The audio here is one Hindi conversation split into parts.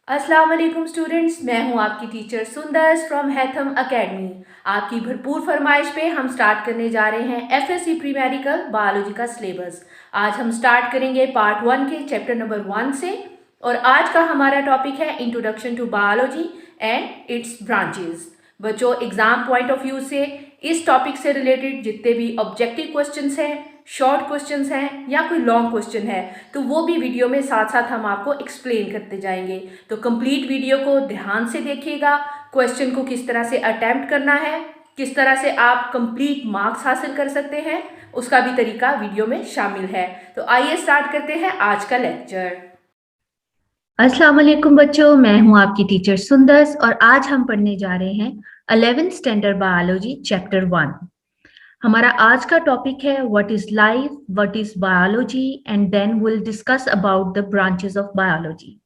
अस्सलाम वालेकुम स्टूडेंट्स, मैं हूं आपकी टीचर सुंदर्स फ्रॉम हैथम एकेडमी। आपकी भरपूर फरमाइश पे हम स्टार्ट करने जा रहे हैं एफएससी प्री मेडिकल बायोलॉजी का सिलेबस। आज हम स्टार्ट करेंगे पार्ट 1 के चैप्टर नंबर 1 से और आज का हमारा टॉपिक है introduction to biology and its branches. बच्चों, एग्जाम पॉइंट ऑफ व्यू से इस टॉपिक से रिलेटेड जितने भी ऑब्जेक्टिव क्वेश्चंस हैं, शॉर्ट क्वेश्चंस हैं या कोई लॉन्ग क्वेश्चन है तो वो भी वीडियो में साथ साथ हम आपको एक्सप्लेन करते जाएंगे। तो कंप्लीट वीडियो को ध्यान से देखिएगा। क्वेश्चन को किस तरह से अटेम्प्ट करना है, किस तरह से आप कंप्लीट मार्क्स हासिल कर सकते हैं, उसका भी तरीका वीडियो में शामिल है। तो आइए स्टार्ट करते हैं आज का लेक्चर। अस्सलाम वालेकुम बच्चों, मैं हूं आपकी टीचर सुंदर्स और आज हम पढ़ने जा रहे हैं 11th स्टैंडर्ड बायोलॉजी चैप्टर 1। हमारा आज का टॉपिक है what is life, what is biology and then will discuss about the branches of biology.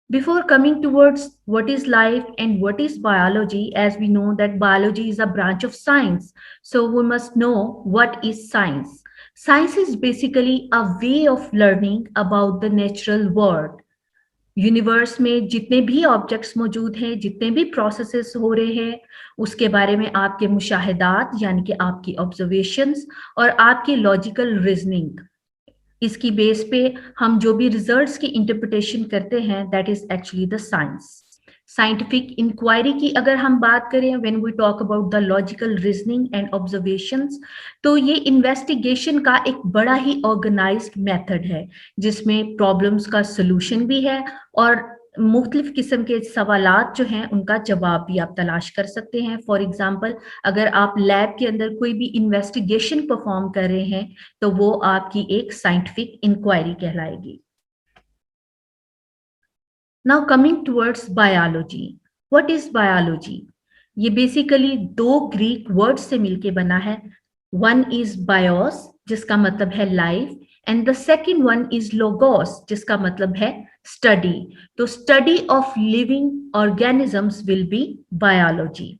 Before coming towards what is life and what is biology, as we know that biology is a branch of science, so we must know what is science. Science is basically a way of learning about the natural world. Universe में जितने भी ऑब्जेक्ट्स मौजूद हैं, जितने भी प्रोसेसेस हो रहे हैं, उसके बारे में आपके मुशाहिदात यानी कि आपकी ऑब्जर्वेशंस और आपकी लॉजिकल रीजनिंग, इसकी बेस पे हम जो भी रिजल्ट्स की इंटरप्रिटेशन करते हैं, that is actually the science. Scientific inquiry की अगर हम बात करें, when we talk about the logical reasoning and observations, तो ये इन्वेस्टिगेशन का एक बड़ा ही ऑर्गेनाइज्ड मेथड है जिसमें प्रॉब्लम्स का सलूशन भी है और मुख्तलिफ किस्म के सवालात जो हैं उनका जवाब भी आप तलाश कर सकते हैं। फॉर एग्जाम्पल, अगर आप लैब के अंदर कोई भी इन्वेस्टिगेशन परफॉर्म कर रहे हैं तो वो आपकी एक साइंटिफिक इंक्वायरी कहलाएगी। Now coming towards biology, what is biology? ये बेसिकली दो ग्रीक वर्ड से मिलके बना है। वन इज बायोस जिसका मतलब है life and the second one is logos जिसका मतलब है स्टडी। तो study of living organisms will be biology.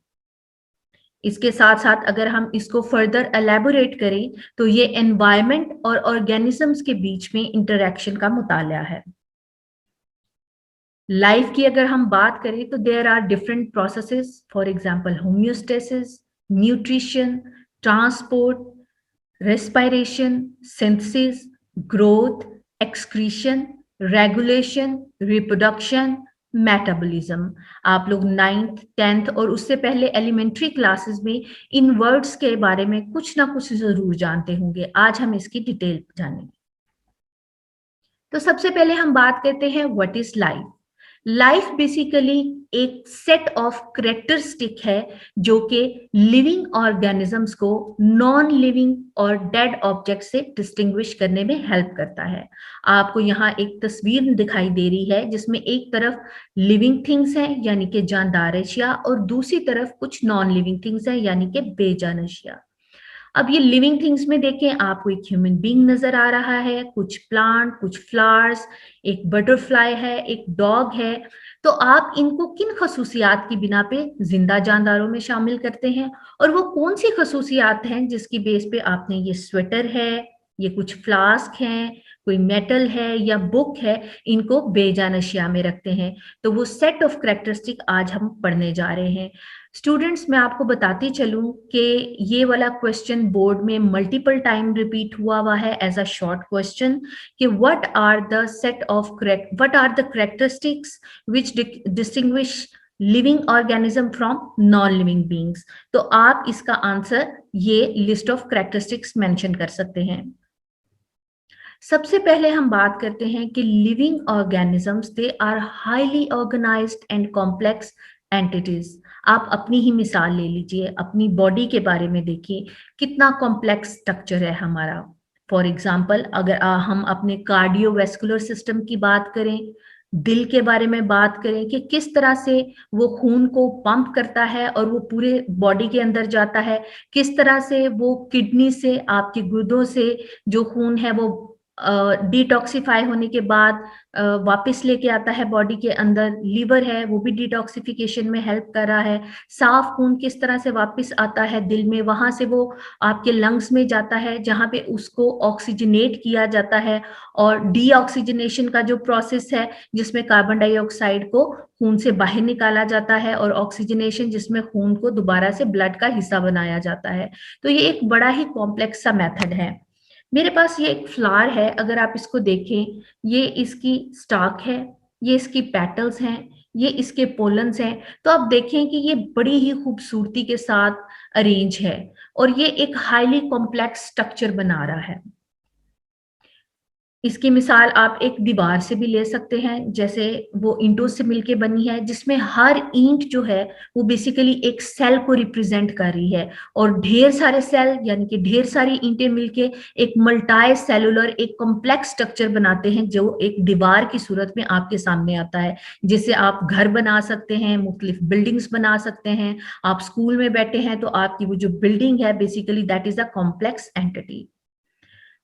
इसके साथ साथ अगर हम इसको फर्दर एलैबोरेट करें तो ये एनवायरनमेंट और ऑर्गेनिजम्स के बीच में इंटरेक्शन का मुताला है। लाइफ की अगर हम बात करें तो there are different processes, for example homeostasis, nutrition, transport, respiration, synthesis, growth, excretion, regulation, reproduction, metabolism. आप लोग 9th 10th और उससे पहले एलिमेंट्री क्लासेस में इन वर्ड्स के बारे में कुछ ना कुछ जरूर जानते होंगे। आज हम इसकी डिटेल जानेंगे। तो सबसे पहले हम बात करते हैं what is life. Life basically एक सेट ऑफ करेक्टरिस्टिक है जो कि लिविंग ऑर्गेनिजम्स को नॉन लिविंग और डेड ऑब्जेक्ट से डिस्टिंग्विश करने में हेल्प करता है। आपको यहाँ एक तस्वीर दिखाई दे रही है जिसमें एक तरफ लिविंग थिंग्स हैं यानी कि जानदार अशिया और दूसरी तरफ कुछ नॉन लिविंग थिंग्स हैं यानी कि बेजान अशिया। अब ये लिविंग थिंग्स में देखें, आपको एक ह्यूमन बीइंग नजर आ रहा है, कुछ प्लांट, कुछ फ्लावर्स, एक बटरफ्लाई है, एक डॉग है। तो आप इनको किन खसूसियात की बिना पे जिंदा जानदारों में शामिल करते हैं और वो कौन सी खसूसियात हैं जिसकी बेस पे आपने ये स्वेटर है, ये कुछ फ्लास्क हैं, कोई मेटल है या बुक है, इनको बेजान अशिया में रखते हैं। तो वो सेट ऑफ कैरेक्टरिस्टिक आज हम पढ़ने जा रहे हैं। स्टूडेंट्स, मैं आपको बताती चलूं कि ये वाला क्वेश्चन बोर्ड में मल्टीपल टाइम रिपीट हुआ है एज अ शॉर्ट क्वेश्चन कि what are the characteristics which distinguish living organism from non living beings. तो आप इसका आंसर ये लिस्ट ऑफ कैरेक्टरिस्टिक्स मेंशन कर सकते हैं। सबसे पहले हम बात करते हैं कि living organisms they are highly organised and complex entities. आप अपनी ही मिसाल ले लीजिए, अपनी बॉडी के बारे में देखिए कितना कॉम्प्लेक्स स्ट्रक्चर है हमारा। फॉर एग्जाम्पल, अगर हम अपने कार्डियोवैस्कुलर सिस्टम की बात करें, दिल के बारे में बात करें कि किस तरह से वो खून को पंप करता है और वो पूरे बॉडी के अंदर जाता है, किस तरह से वो किडनी से, आपके गुर्दों से जो खून है वो डिटॉक्सिफाई होने के बाद वापस लेके आता है बॉडी के अंदर। लीवर है वो भी डिटॉक्सिफिकेशन में हेल्प कर रहा है। साफ खून किस तरह से वापस आता है दिल में, वहां से वो आपके लंग्स में जाता है जहां पे उसको ऑक्सीजनेट किया जाता है। और डीऑक्सीजनेशन का जो प्रोसेस है जिसमें कार्बन डाइऑक्साइड को खून से बाहर निकाला जाता है, और ऑक्सीजनेशन जिसमें खून को दोबारा से ब्लड का हिस्सा बनाया जाता है। तो ये एक बड़ा ही कॉम्प्लेक्स सा मेथड है। मेरे पास ये एक फ्लावर है, अगर आप इसको देखें, ये इसकी स्टाक है, ये इसकी पेटल्स हैं, ये इसके पोलन्स हैं। तो आप देखें कि ये बड़ी ही खूबसूरती के साथ अरेंज है और ये एक हाईली कॉम्प्लेक्स स्ट्रक्चर बना रहा है। इसकी मिसाल आप एक दीवार से भी ले सकते हैं, जैसे वो ईंटों से मिलके बनी है, जिसमें हर ईंट जो है वो बेसिकली एक सेल को रिप्रेजेंट कर रही है, और ढेर सारे सेल यानी कि ढेर सारी ईंटें मिलके एक मल्टी सेलुलर एक कॉम्प्लेक्स स्ट्रक्चर बनाते हैं जो एक दीवार की सूरत में आपके सामने आता है, जिससे आप घर बना सकते हैं, मुख्तलिफ बिल्डिंग्स बना सकते हैं। आप स्कूल में बैठे हैं तो आपकी वो जो बिल्डिंग है basically that is a complex entity.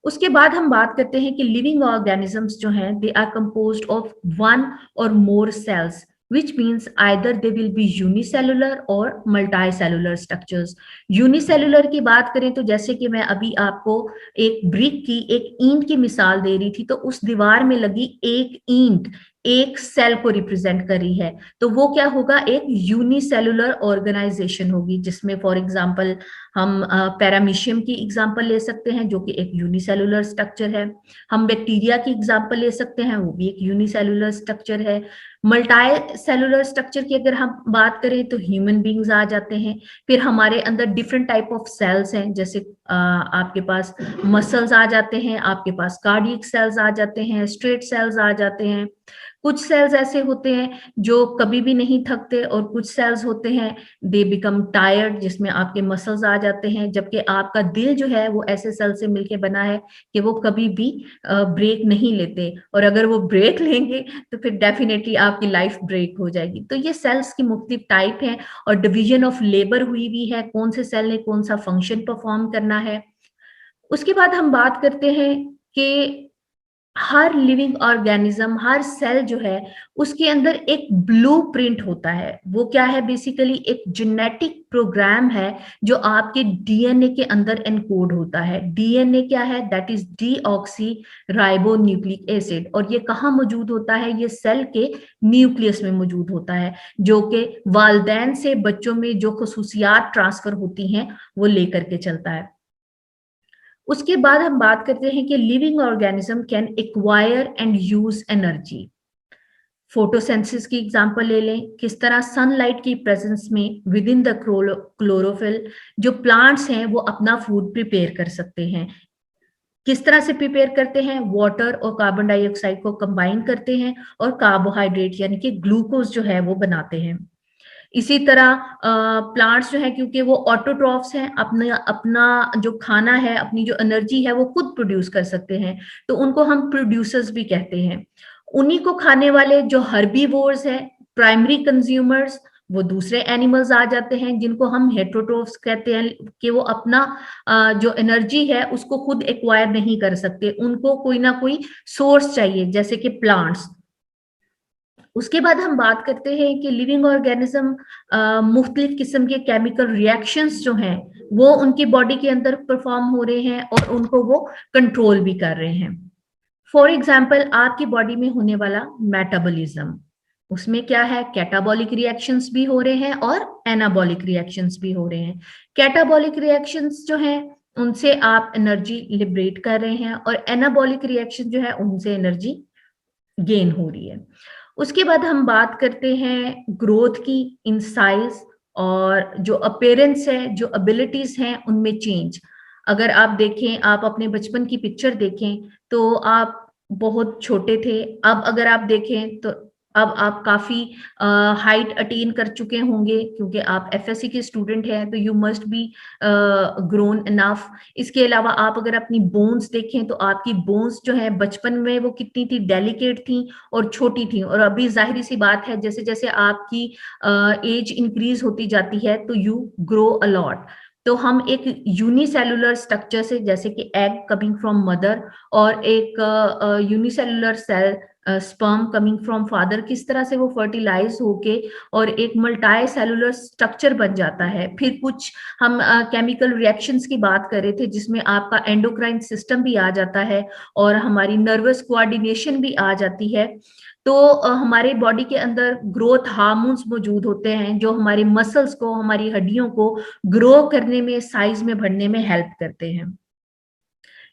उसके बाद हम बात करते हैं कि लिविंग ऑर्गेनिजम्स जो हैं they are composed of one or more cells, which means either they will be unicellular or multicellular structures। Unicellular की बात करें तो जैसे कि मैं अभी आपको एक ब्रिक की, एक ईंट की मिसाल दे रही थी, तो उस दीवार में लगी एक ईंट एक सेल को रिप्रेजेंट कर रही है, तो वो क्या होगा, एक यूनिसेलुलर ऑर्गेनाइजेशन होगी, जिसमें फॉर एग्जांपल हम पैरामीशियम की एग्जांपल ले सकते हैं जो कि एक यूनिसेलुलर स्ट्रक्चर है। हम बैक्टीरिया की एग्जांपल ले सकते हैं, वो भी एक यूनिसेलुलर स्ट्रक्चर है। मल्टी सेलुलर स्ट्रक्चर की अगर हम बात करें तो ह्यूमन बींग्स आ जाते हैं। फिर हमारे अंदर डिफरेंट टाइप ऑफ सेल्स हैं, जैसे आपके पास मसल्स आ जाते हैं, आपके पास कार्डियक सेल्स आ जाते हैं, स्ट्रेट सेल्स आ जाते हैं। कुछ सेल्स ऐसे होते हैं जो कभी भी नहीं थकते, और कुछ सेल्स होते हैं दे बिकम टायर्ड, जिसमें आपके मसल्स आ जाते हैं। जबकि आपका दिल जो है वो ऐसे सेल से मिलके बना है कि वो कभी भी ब्रेक नहीं लेते, और अगर वो ब्रेक लेंगे तो फिर डेफिनेटली आपकी लाइफ ब्रेक हो जाएगी। तो ये सेल्स की मुख्तलिफ टाइप हैं, और डिवीजन ऑफ लेबर हुई भी है, कौन से सेल ने कौन सा फंक्शन परफॉर्म करना है। उसके बाद हम बात करते हैं कि हर लिविंग ऑर्गेनिज्म, हर सेल जो है उसके अंदर एक ब्लूप्रिंट होता है। वो क्या है, बेसिकली एक जेनेटिक प्रोग्राम है जो आपके डीएनए के अंदर एनकोड होता है। डीएनए क्या है, that is deoxy ribo nucleic acid, और ये कहाँ मौजूद होता है, ये सेल के न्यूक्लियस में मौजूद होता है, जो कि वालदैन से बच्चों में जो खसूसियात ट्रांसफर होती हैं वो लेकर के चलता है। उसके बाद हम बात करते हैं कि living organism can acquire and use energy. Photosynthesis की एग्जांपल ले लें, किस तरह सनलाइट की प्रेजेंस में विद इन द क्लोरोफिल जो प्लांट्स हैं वो अपना फूड प्रिपेयर कर सकते हैं। किस तरह से प्रिपेयर करते हैं, वाटर और कार्बन डाइऑक्साइड को कंबाइन करते हैं और कार्बोहाइड्रेट यानी कि ग्लूकोज जो है वो बनाते हैं। इसी तरह प्लांट्स जो है, क्योंकि वो ऑटोट्रॉफ्स हैं, अपना अपना जो खाना है, अपनी जो एनर्जी है वो खुद प्रोड्यूस कर सकते हैं, तो उनको हम प्रोड्यूसर्स भी कहते हैं। उन्हीं को खाने वाले जो हर्बीवोर्स हैं, प्राइमरी कंज्यूमर्स, वो दूसरे एनिमल्स आ जाते हैं जिनको हम हेटेरोट्रोफ्स कहते हैं, कि वो अपना जो एनर्जी है उसको खुद एक्वायर नहीं कर सकते, उनको कोई ना कोई सोर्स चाहिए, जैसे कि प्लांट्स। उसके बाद हम बात करते हैं कि लिविंग ऑर्गेनिज्म मुख्तलिफ किस्म के केमिकल रिएक्शंस जो हैं वो उनकी बॉडी के अंदर परफॉर्म हो रहे हैं और उनको वो कंट्रोल भी कर रहे हैं। फॉर एग्जाम्पल आपकी बॉडी में होने वाला मेटाबॉलिज्म, उसमें क्या है, कैटाबॉलिक रिएक्शंस भी हो रहे हैं और एनाबॉलिक रिएक्शंस भी हो रहे हैं। कैटाबॉलिक रिएक्शंस जो हैं उनसे आप एनर्जी लिबरेट कर रहे हैं, और एनाबॉलिक रिएक्शन जो है उनसे एनर्जी गेन हो रही है। उसके बाद हम बात करते हैं ग्रोथ की, इन साइज, और जो अपीयरेंस है, जो एबिलिटीज हैं उनमें चेंज। अगर आप देखें, आप अपने बचपन की पिक्चर देखें तो आप बहुत छोटे थे, अब अगर आप देखें तो अब आप काफी हाइट अटेन कर चुके होंगे, क्योंकि आप एफएससी के स्टूडेंट हैं, तो you must be grown enough. इसके अलावा आप अगर अपनी बोन्स देखें तो आपकी बोन्स जो है बचपन में वो कितनी थी, डेलिकेट थी और छोटी थी, और अभी जाहिर सी बात है जैसे जैसे आपकी एज इंक्रीज होती जाती है तो यू ग्रो अलॉट। तो हम एक यूनिसेलुलर स्ट्रक्चर से, जैसे कि एग कमिंग फ्रॉम मदर और एक unicellular cell sperm coming from father, किस तरह से वो फर्टिलाइज होके और एक मल्टी सेलुलर स्ट्रक्चर बन जाता है। फिर कुछ हम केमिकल रिएक्शंस की बात कर रहे थे जिसमें आपका एंडोक्राइन सिस्टम भी आ जाता है और हमारी नर्वस कोऑर्डिनेशन भी आ जाती है। तो हमारे बॉडी के अंदर ग्रोथ हार्मोन्स मौजूद होते हैं जो हमारे मसल्स को, हमारी हड्डियों को ग्रो करने में, साइज में बढ़ने में हेल्प करते हैं।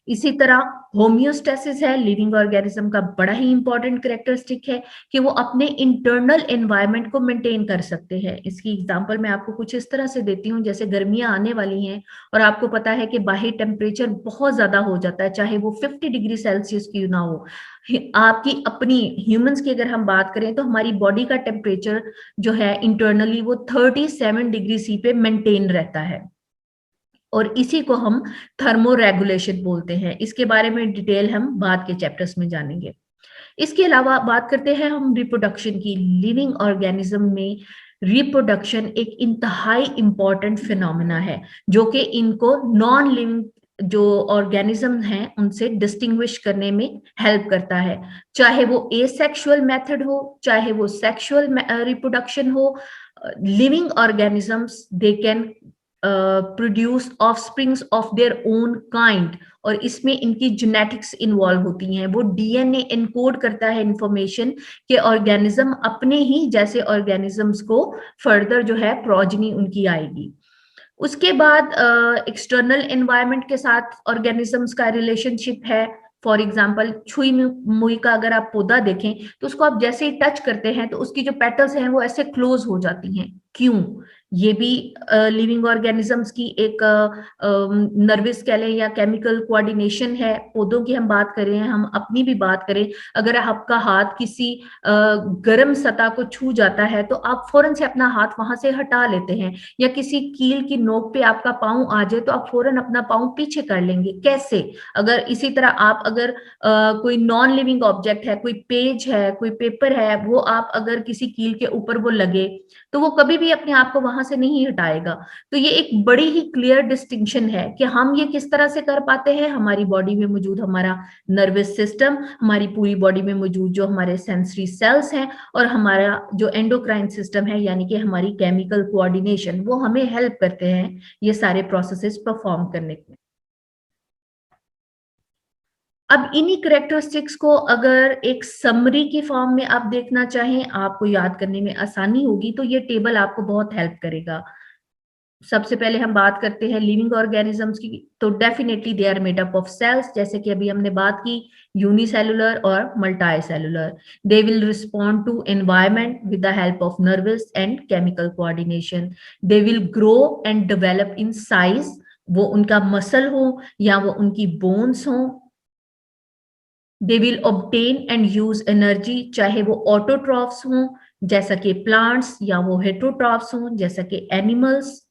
इसी तरह होम्योस्टेसिस है, लिविंग ऑर्गेनिज्म का बड़ा ही इंपॉर्टेंट कैरेक्टरिस्टिक है कि वो अपने इंटरनल एनवायरनमेंट को मेंटेन कर सकते हैं। इसकी एग्जांपल मैं आपको कुछ इस तरह से देती हूँ, जैसे गर्मियां आने वाली हैं और आपको पता है कि बाहरी टेम्परेचर बहुत ज्यादा हो जाता है, चाहे वो 50 डिग्री सेल्सियस क्यों ना हो। आपकी अपनी ह्यूमंस की अगर हम बात करें तो हमारी बॉडी का टेम्परेचर जो है इंटरनली वो 37 डिग्री सी पे मेंटेन रहता है और इसी को हम थर्मो रेगुलेशन बोलते हैं। इसके बारे में डिटेल हम बाद के चैप्टर्स में जानेंगे। इसके अलावा बात करते हैं हम रिप्रोडक्शन की। लिविंग ऑर्गेनिज्म में रिप्रोडक्शन एक इंतहाई इंपॉर्टेंट फिनोमेना है जो कि इनको नॉन लिविंग जो ऑर्गेनिज्म हैं उनसे डिस्टिंग्विश करने में हेल्प करता है, चाहे वो एसेक्सुअल मेथड हो, चाहे वो सेक्सुअल रिप्रोडक्शन हो। Living organisms they can produce offsprings of their own kind, और इसमें इनकी जेनेटिक्स इन्वॉल्व होती हैं। वो डीएनए एनकोड करता है इंफॉर्मेशन कि ऑर्गेनिज्म अपने ही जैसे ऑर्गेनिजम्स को फर्दर जो है प्रोजनी उनकी आएगी। उसके बाद एक्सटर्नल एनवायरनमेंट के साथ ऑर्गेनिजम्स का रिलेशनशिप है। फॉर एग्जाम्पल छुई मुई का अगर आप पौधा देखें तो उसको आप जैसे ही टच करते हैं तो उसकी जो पेटल्स हैं वो ऐसे क्लोज हो जाती हैं। क्यों? ये भी लिविंग ऑर्गेनिजम्स की एक नर्वस कह लें या केमिकल कोऑर्डिनेशन है। पौधों की हम बात करें, हम अपनी भी बात करें, अगर आपका हाथ किसी गर्म सतह को छू जाता है तो आप फौरन से अपना हाथ वहां से हटा लेते हैं, या किसी कील की नोक पे आपका पाँव आ जाए तो आप फौरन अपना पाँव पीछे कर लेंगे। कैसे? अगर इसी तरह आप अगर कोई नॉन लिविंग ऑब्जेक्ट है, कोई पेज है, कोई पेपर है, वो आप अगर किसी कील के ऊपर वो लगे तो वो कभी भी अपने आप को वहां से नहीं हटाएगा। तो ये एक बड़ी ही क्लियर डिस्टिंक्शन है कि हम ये किस तरह से कर पाते हैं। हमारी बॉडी में मौजूद हमारा नर्वस सिस्टम, हमारी पूरी बॉडी में मौजूद जो हमारे सेंसरी सेल्स हैं और हमारा जो एंडोक्राइन सिस्टम है, यानी कि हमारी केमिकल कोऑर्डिनेशन, वो हमें हेल्प करते हैं ये सारे प्रोसेसेस परफॉर्म करने में। अब इन्हीं करेक्टरिस्टिक्स को अगर एक समरी की फॉर्म में आप देखना चाहें, आपको याद करने में आसानी होगी, तो ये टेबल आपको बहुत हेल्प करेगा। सबसे पहले हम बात करते हैं लिविंग ऑर्गेनिजम्स की, तो definitely they are made up of cells, जैसे कि अभी हमने बात की, यूनिसेलुलर और multicellular. They will respond to environment with the help of nervous and chemical coordination. They will grow and develop in size, वो उनका मसल हो या वो उनकी बोन्स हो। They will obtain and use energy, चाहे वो ऑटोट्रॉफ्स हों जैसा कि प्लांट्स, या वो हेटरोट्रॉफ्स हों जैसा कि एनिमल्स।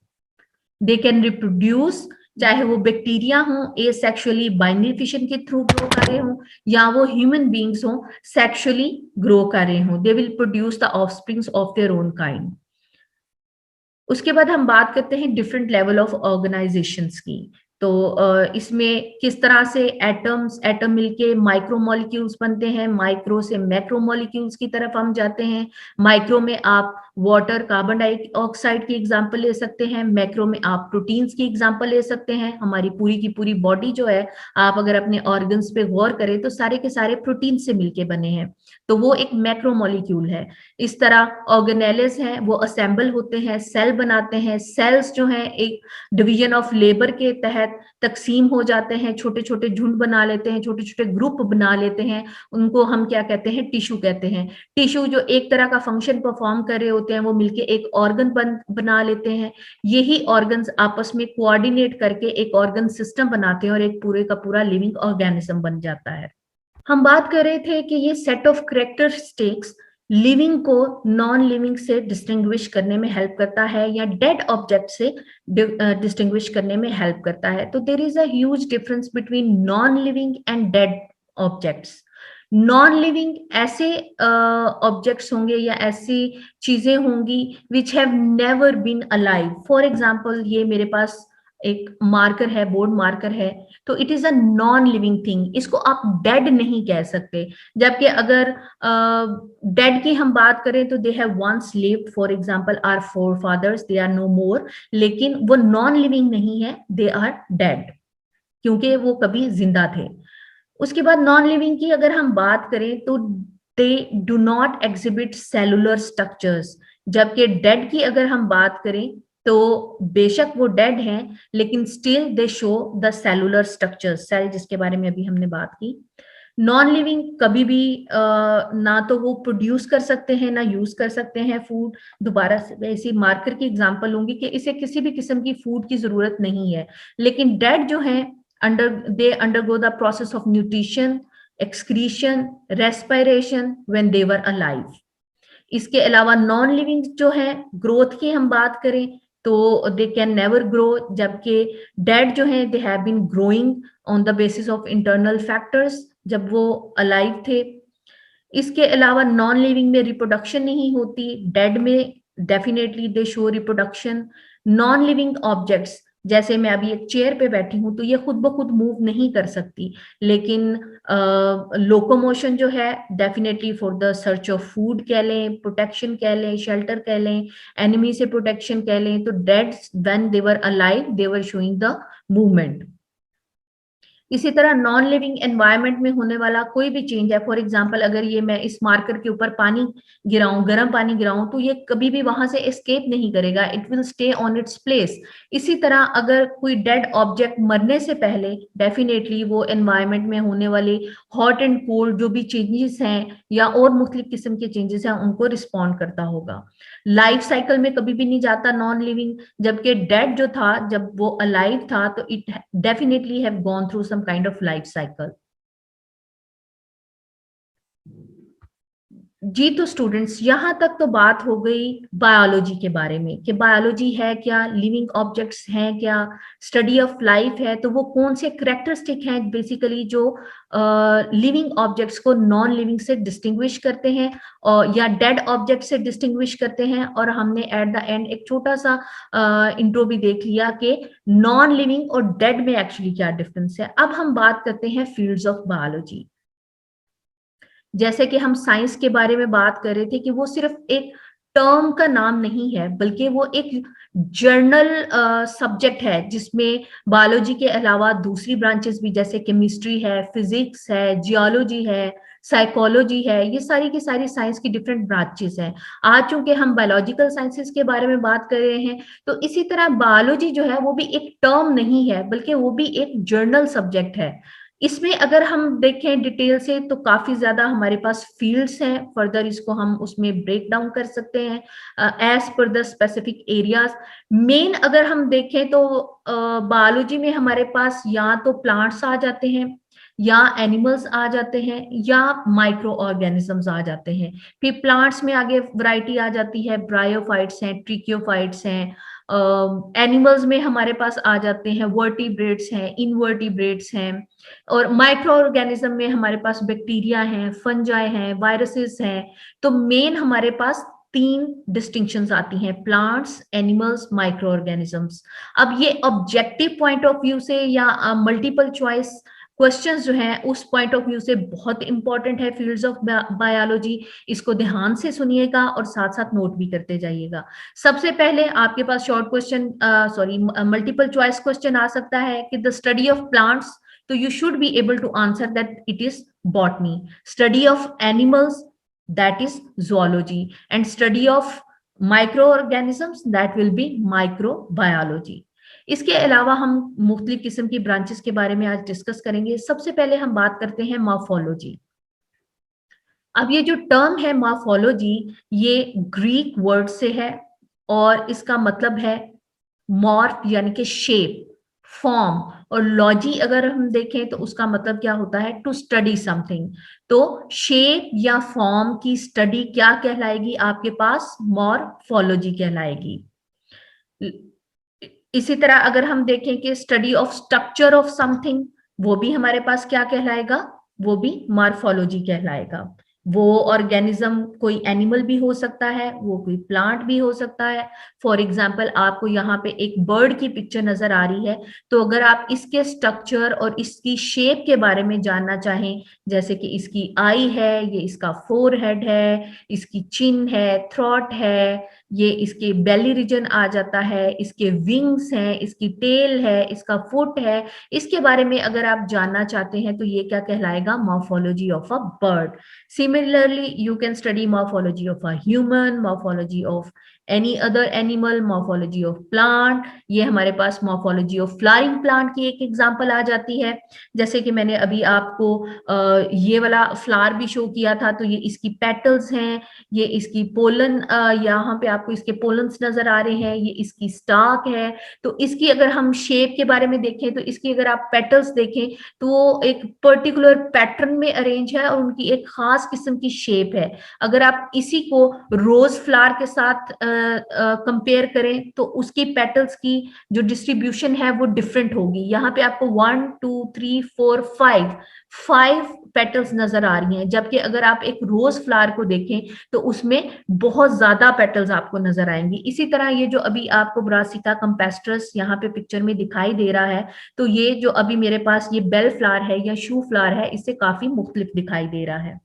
दे कैन रिप्रोड्यूस, चाहे वो बैक्टीरिया हों एसेक्सुअली बाइनरी फिशन के थ्रू ग्रो कर रहे हों, या वो ह्यूमन बींग्स हों सेक्सुअली ग्रो कर रहे हों। They will produce the offsprings of their own kind. उसके बाद हम बात करते हैं डिफरेंट लेवल ऑफ ऑर्गेनाइजेशंस की। तो इसमें किस तरह से एटम मिलके माइक्रोमोलिक्यूल्स बनते हैं, माइक्रो से मैक्रोमोलिक्यूल्स की तरफ हम जाते हैं। माइक्रो में आप वाटर, कार्बन डाइऑक्साइड की एग्जांपल ले सकते हैं, मैक्रो में आप प्रोटीन्स की एग्जांपल ले सकते हैं। हमारी पूरी की पूरी बॉडी जो है, आप अगर अपने ऑर्गन्स पे गौर करें तो सारे के सारे प्रोटीन से मिलके बने हैं, तो वो एक मैक्रोमोलिक्यूल है। इस तरह ऑर्गेनेल्स हैं, वो असेंबल होते हैं, सेल बनाते हैं। सेल्स जो हैं एक डिवीजन ऑफ लेबर के तहत तकसीम हो जाते हैं, छोटे छोटे झुंड बना लेते हैं, छोटे छोटे ग्रुप बना लेते हैं। उनको हम क्या कहते हैं? टिश्यू कहते हैं। टिश्यू जो एक तरह का फंक्शन परफॉर्म कर रहे होते हैं, वो मिलके एक ऑर्गन बना लेते हैं। यही ऑर्गन्स आपस में कोऑर्डिनेट करके एक ऑर्गन सिस्टम बनाते हैं और एक पूरे का पूरा लिविंग ऑर्गेनिज्म बन जाता है। हम बात कर रहे थे कि ये सेट ऑफ कैरेक्टरिस्टिक्स लिविंग को नॉन लिविंग से डिस्टिंग्विश करने में हेल्प करता है, या डेड ऑब्जेक्ट से डिस्टिंग्विश करने में हेल्प करता है। तो there is a huge difference between non living and dead objects. Non living ऐसे ऑब्जेक्ट्स होंगे या ऐसी चीजें होंगी which have never been alive. For example, ये मेरे पास एक मार्कर है, बोर्ड मार्कर है, तो it is a non living thing, इसको आप डेड नहीं कह सकते। जबकि अगर डेड की हम बात करें तो they have once lived, for example our forefathers, they are no more, लेकिन वो नॉन लिविंग नहीं है, दे आर डेड, क्योंकि वो कभी जिंदा थे। उसके बाद नॉन लिविंग की अगर हम बात करें तो they do not exhibit cellular structures, जबकि डेड की अगर हम बात करें तो बेशक वो डेड हैं लेकिन still they show the cellular structures, cell जिसके बारे में अभी हमने बात की। नॉन लिविंग कभी भी ना तो वो प्रोड्यूस कर सकते हैं ना यूज कर सकते हैं फूड। दोबारा से ऐसी मार्कर की एग्जांपल लूंगी कि इसे किसी भी किस्म की फूड की जरूरत नहीं है, लेकिन डेड जो है they undergo the process of nutrition, excretion, respiration when they were alive. इसके अलावा नॉन लिविंग जो है, ग्रोथ की हम बात करें तो दे कैन नेवर ग्रो, जबकि डेड जो है they have been growing on the basis of internal factors जब वो अलाइव थे। इसके अलावा नॉन लिविंग में रिप्रोडक्शन नहीं होती, डेड में definitely they show reproduction. Non living objects, जैसे मैं अभी एक चेयर पे बैठी हूं तो ये खुद ब खुद मूव नहीं कर सकती, लेकिन लोकोमोशन जो है definitely for the search of food कह लें, प्रोटेक्शन कह लें, शेल्टर कह लें, एनिमी से प्रोटेक्शन कह लें, तो dead when they were alive they were showing the movement. इसी तरह नॉन लिविंग एनवायरनमेंट में होने वाला कोई भी चेंज है, फॉर एग्जांपल अगर ये मैं इस मार्कर के ऊपर पानी गिराऊं, गर्म पानी गिराऊं, तो ये कभी भी वहां से एस्केप नहीं करेगा, it will stay on its place. इसी तरह अगर कोई डेड ऑब्जेक्ट मरने से पहले डेफिनेटली वो एनवायरनमेंट में होने वाले हॉट एंड कोल्ड जो भी चेंजेस हैं या और मुख्तलिफ किस्म के चेंजेस हैं उनको रिस्पॉन्ड करता होगा। लाइफ साइकिल में कभी भी नहीं जाता नॉन लिविंग, जबकि डेड जो था जब वो अलाइव था तो it definitely have gone through some kind of life cycle. जी तो स्टूडेंट्स, यहाँ तक तो बात हो गई बायोलॉजी के बारे में कि बायोलॉजी है क्या, लिविंग ऑब्जेक्ट्स हैं क्या, स्टडी ऑफ लाइफ है, तो वो कौन से करेक्टरिस्टिक हैं बेसिकली जो लिविंग ऑब्जेक्ट्स को नॉन लिविंग से डिस्टिंग्विश करते हैं और या डेड ऑब्जेक्ट से डिस्टिंग्विश करते हैं। और हमने एट द एंड एक छोटा सा इंट्रो भी देख लिया कि नॉन लिविंग और डेड में एक्चुअली क्या डिफरेंस है। अब हम बात करते हैं फील्ड्स ऑफ बायोलॉजी। जैसे कि हम साइंस के बारे में बात कर रहे थे कि वो सिर्फ एक टर्म का नाम नहीं है, बल्कि वो एक जर्नल सब्जेक्ट है जिसमें बायोलॉजी के अलावा दूसरी ब्रांचेस भी जैसे केमिस्ट्री है, फिजिक्स है, जियोलॉजी है, साइकोलॉजी है, ये सारी की सारी साइंस की डिफरेंट ब्रांचेस हैं। आज चूंकि हम बायोलॉजिकल साइंसेस के बारे में बात कर रहे हैं तो इसी तरह बायोलॉजी जो है वो भी एक टर्म नहीं है, बल्कि वो भी एक जर्नल सब्जेक्ट है। इसमें अगर हम देखें डिटेल से तो काफी ज्यादा हमारे पास फील्ड्स हैं, फर्दर इसको हम उसमें ब्रेक डाउन कर सकते हैं as per the specific areas. Main अगर हम देखें तो बायोलॉजी में हमारे पास या तो प्लांट्स आ जाते हैं या एनिमल्स आ जाते हैं या माइक्रो ऑर्गेनिजम्स आ जाते हैं। फिर प्लांट्स में आगे वैरायटी आ जाती है, ब्रायोफाइट्स हैं, ट्रिक्योफाइट्स हैं। एनिमल्स में हमारे पास आ जाते हैं वर्टिब्रेट्स हैं, इनवर्टिब्रेट्स हैं। और माइक्रो ऑर्गेनिज्म में हमारे पास बैक्टीरिया हैं, फंजाई हैं, वायरसेस हैं। तो मेन हमारे पास 3 डिस्टिंक्शंस आती हैं, प्लांट्स, एनिमल्स, माइक्रो ऑर्गेनिजम्स। अब ये ऑब्जेक्टिव पॉइंट ऑफ व्यू से या मल्टीपल चॉइस क्वेश्चंस जो हैं उस पॉइंट ऑफ व्यू से बहुत इंपॉर्टेंट है फील्ड्स ऑफ बायोलॉजी। इसको ध्यान से सुनिएगा और साथ साथ नोट भी करते जाइएगा। सबसे पहले आपके पास short question multiple choice question आ सकता है कि द स्टडी ऑफ प्लांट्स, तो you should be able to answer that it is botany. Study of animals, that is zoology, and study of microorganisms, that will be microbiology. इसके अलावा हम मुख्तलिफ किस्म की ब्रांचेस के बारे में आज डिस्कस करेंगे। सबसे पहले हम बात करते हैं मॉर्फोलॉजी। अब ये जो टर्म है मॉर्फोलॉजी, ये ग्रीक वर्ड से है और इसका मतलब है मॉर्फ यानी कि शेप, फॉर्म, और लॉजी अगर हम देखें तो उसका मतलब क्या होता है, टू स्टडी समथिंग। तो शेप या फॉर्म की स्टडी क्या कहलाएगी आपके पास, मॉर्फोलॉजी कहलाएगी। इसी तरह अगर हम देखें कि study of structure of something, वो भी हमारे पास क्या कहलाएगा, वो भी मॉर्फोलॉजी कहलाएगा। वो ऑर्गेनिज्म कोई एनिमल भी हो सकता है, वो कोई प्लांट भी हो सकता है। फॉर एग्जाम्पल आपको यहाँ पे एक बर्ड की पिक्चर नजर आ रही है, तो अगर आप इसके स्ट्रक्चर और इसकी शेप के बारे में जानना चाहें, जैसे कि इसकी आई है, ये इसका फोरहेड है, इसकी चिन है, थ्रॉट है, ये इसके बेली रीजन आ जाता है, इसके विंग्स हैं, इसकी टेल है, इसका फुट है, इसके बारे में अगर आप जानना चाहते हैं तो ये क्या कहलाएगा? Morphology of a bird. Similarly, you can study morphology of a human, morphology of any other animal, morphology of plant। ये हमारे पास morphology of flowering plant की एक एग्जांपल आ जाती है। जैसे कि मैंने अभी आपको ये वाला फ्लावर भी शो किया था, तो ये इसकी पेटल्स हैं, ये इसकी पोलन, यहाँ पे आपको इसके पोलन्स नजर आ रहे हैं, ये इसकी स्टाक है। तो इसकी अगर हम शेप के बारे में देखें तो इसकी अगर आप पेटल्स देखें तो वो एक पर्टिकुलर पैटर्न में अरेंज है और उनकी एक खास किस्म की शेप है। अगर आप इसी को रोज फ्लावर के साथ कंपेयर करें तो उसकी पेटल्स की जो डिस्ट्रीब्यूशन है वो डिफरेंट होगी। यहाँ पे आपको 1 2 3 4 5 पेटल्स नजर आ रही हैं, जबकि अगर आप एक रोज फ्लावर को देखें तो उसमें बहुत ज्यादा पेटल्स आपको नजर आएंगी। इसी तरह ये जो अभी आपको ब्रासिका कैम्पेस्ट्रस यहाँ पे पिक्चर में दिखाई दे रहा है, तो ये जो अभी मेरे पास ये बेल फ्लावर है या शू फ्लावर है, इससे काफी मुख्तलिफ दिखाई दे रहा है।